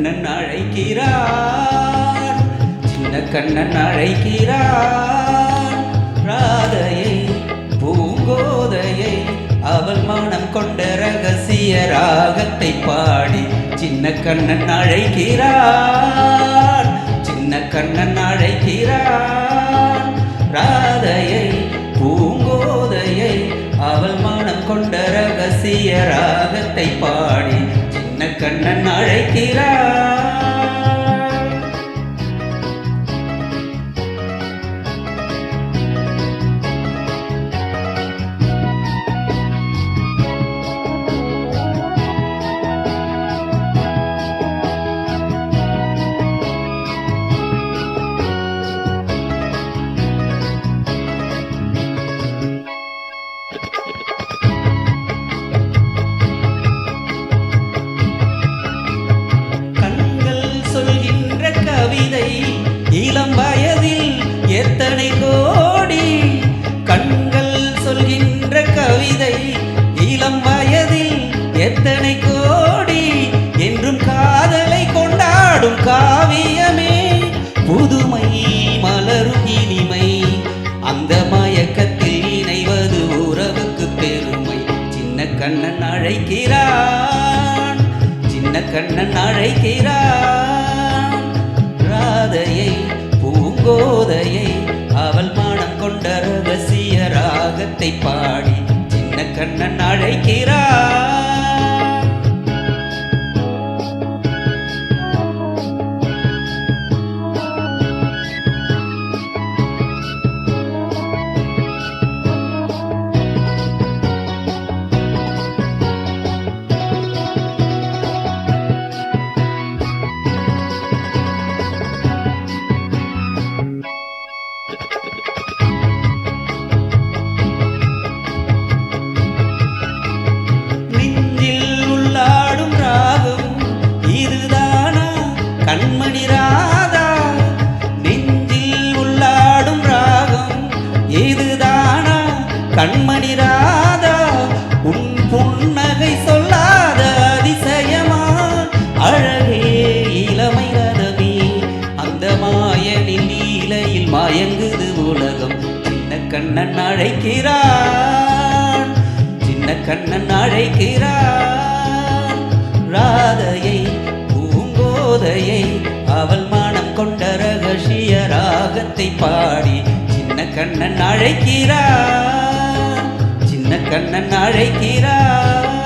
கண்ணன் அழைக்கிறான், சின்ன கண்ணன் அழைக்கிறான். ராதையை பூங்கோதையை அவள் மனம் கொண்ட ரகசிய ராகத்தை பாடி சின்ன கண்ணன் அழைக்கிறான், சின்ன கண்ணன் அழைக்கிறான். ராதையை பூங்கோதையை அவள் மனம் கொண்ட ரகசிய ராகத்தை பாடி சின்ன கண்ணன் அழைக்கிறான். கவிதை இளம் வயதில் எத்தனை கோடி, கண்கள் சொல்கின்ற கவிதை இளம் வயதில் எத்தனை கோடி. என்றும் காதலை கொண்டாடும் காவியமே புதுமை மலரும் இனிமை, அந்த மயக்கத்தில் இணைவது உறவுக்கு பெருமை. சின்ன கண்ணன் அழைக்கிறான், சின்ன கண்ணன் அழைக்கிறான். ராதையை பூங்கோதையை அவள் மனம் கொண்ட ரகசிய ராகத்தை பாடி சின்ன கண்ணன் அழைக்கிறான். கண்மணி ராதா நெஞ்சில் உள்ளாடும் ராகம் இதுதானா, கண்மணி ராதா உன் புன்னகை சொல்லாத அதிசயமா. அழகே இளமை ரதமே அந்த மாயனின் லீலையில் மயங்குது உலகம். சின்ன கண்ணன் அழைக்கிறான், சின்ன கண்ணன் அழைக்கிறான். ராதையை பூங்கோதையை அவள் மனம் கொண்ட ரகசிய ராகத்தை பாடி சின்ன கண்ணன் அழைக்கிறான், சின்ன கண்ணன் அழைக்கிறான்.